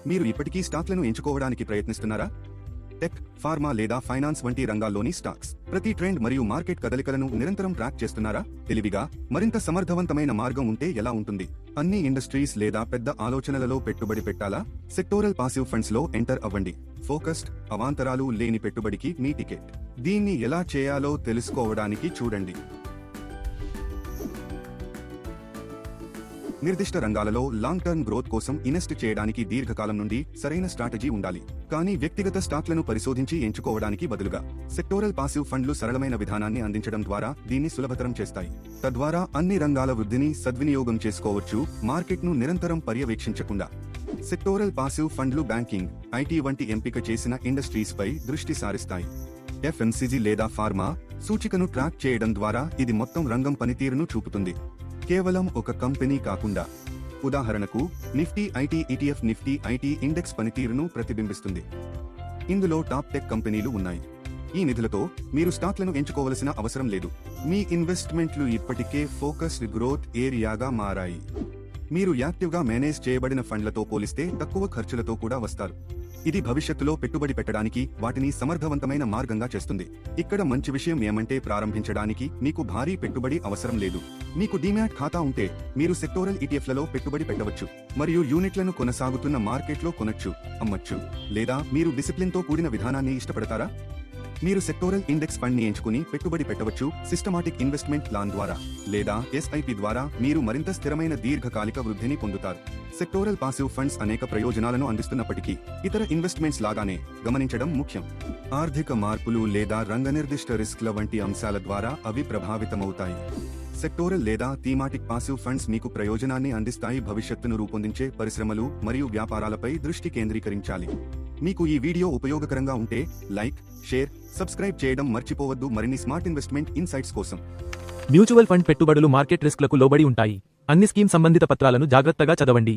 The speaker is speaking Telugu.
మీరు ఇప్పటికీ స్టాక్లను ఎంచుకోవడానికి ప్రయత్నిస్తున్నారా? టెక్, ఫార్మా లేదా ఫైనాన్స్ వంటి రంగాల్లోని స్టాక్స్ ప్రతి ట్రెండ్ మరియు మార్కెట్ కదలికలను నిరంతరం ట్రాక్ చేస్తున్నారా? తెలివిగా, మరింత సమర్థవంతమైన మార్గం ఉంటే ఎలా ఉంటుంది? అన్ని ఇండస్ట్రీస్ లేదా పెద్ద ఆలోచనలలో పెట్టుబడి పెట్టాలా? సెక్టోరల్ పాసివ్ ఫండ్స్ లో ఎంటర్ అవ్వండి. ఫోకస్డ్, అవాంతరాలు లేని పెట్టుబడికి మీ టికెట్. దీన్ని ఎలా చేయాలో తెలుసుకోవడానికి చూడండి. నిర్దిష్ట రంగాలలో లాంగ్ టర్మ్ గ్రోత్ కోసం ఇన్వెస్ట్ చేయడానికి దీర్ఘకాలం నుండి సరైన స్ట్రాటజీ ఉండాలి. కానీ వ్యక్తిగత స్టాక్లను పరిశోధించి ఎంచుకోవడానికి బదులుగా సెక్టోరల్ పాసివ్ ఫండ్లు సరళమైన విధానాన్ని అందించడం ద్వారా దీన్ని సులభతరం చేస్తాయి. తద్వారా అన్ని రంగాల వృద్ధిని సద్వినియోగం చేసుకోవచ్చు, మార్కెట్ను నిరంతరం పర్యవేక్షించకుండా. సెక్టోరల్ పాసివ్ ఫండ్లు బ్యాంకింగ్, ఐటీ వంటి ఎంపిక చేసిన ఇండస్ట్రీస్ పై దృష్టి సారిస్తాయి. ఎఫ్ఎంసీజీ లేదా ఫార్మా సూచికను ట్రాక్ చేయడం ద్వారా ఇది మొత్తం రంగం పనితీరును చూపుతుంది, కేవలం ఒక కంపెనీ కాకుండా. ఉదాహరణకు, Nifty IT ETF Nifty IT index పనితీరును ప్రతిబింబిస్తుంది. ఇందులో టాప్ టెక్ కంపెనీలు ఉన్నాయి. ఈ నిధులతో మీరు స్టాక్లను ఎంచుకోవలసిన అవసరం లేదు. మీ ఇన్వెస్ట్మెంట్లు ఇప్పటికే ఫోకస్డ్ గ్రోత్ ఏరియాగా మారాయి. మీరు యాక్టివ్గా మేనేజ్ చేయబడిన ఫండ్లతో పోలిస్తే తక్కువ ఖర్చులతో కూడా వస్తారు. ఇది భవిష్యత్తులో పెట్టుబడి పెట్టడానికి వాటిని సమర్థవంతమైన మార్గంగా చేస్తుంది. ఇక్కడ మంచి విషయం ఏమంటే, ప్రారంభించడానికి మీకు భారీ పెట్టుబడి అవసరం లేదు. మీకు డీమ్యాట్ ఖాతా ఉంటే మీరు సెక్టోరల్ ETFలలో పెట్టుబడి పెట్టవచ్చు మరియు యూనిట్లను కొనసాగుతున్న మార్కెట్లో కొనొచ్చు, అమ్మొచ్చు. లేదా మీరు డిసిప్లిన్తో కూడిన విధానాన్ని ఇష్టపడతారా? మీరు సెక్టోరల్ ఇండెక్స్ ఫండ్ ని ఎంచుకుని పెట్టుబడి పెట్టవచ్చు, సిస్టమాటిక్ ఇన్వెస్ట్మెంట్ ప్లాన్ ద్వారా లేదా SIP ద్వారా మీరు మరింత స్థిరమైన దీర్ఘకాలిక వృద్ధిని పొందుతారు. సెక్టోరల్ పాసివ్ ఫండ్స్ అనేక ప్రయోజనాలను అందిస్తున్నప్పటికీ ఇతర ఇన్వెస్ట్మెంట్స్ లాగానే గమనించడం ముఖ్యం. ఆర్థిక మార్పులు లేదా రంగనిర్దిష్ట రిస్క్ల వంటి అంశాల ద్వారా అవి ప్రభావితమవుతాయి. సెక్టోరల్ లేదా థీమాటిక్ పాసివ్ ఫండ్స్ మీకు ప్రయోజనాన్ని అందిస్తాయి, భవిష్యత్తును రూపొందించే పరిశ్రమలు మరియు వ్యాపారాలపై దృష్టి కేంద్రీకరించాలి. మీకు ఈ వీడియో ఉపయోగకరంగా ఉంటే లైక్, షేర్, సబ్స్క్రైబ్ చేయడం మర్చిపోవద్దు. మరిన్ని స్మార్ట్ ఇన్వెస్ట్మెంట్ ఇన్సైట్స్ కోసం. మ్యూచువల్ ఫండ్ పెట్టుబడులు మార్కెట్ రిస్క్లకు లోబడి ఉంటాయి. అన్ని స్కీమ్ సంబంధిత పత్రాలను జాగ్రత్తగా చదవండి.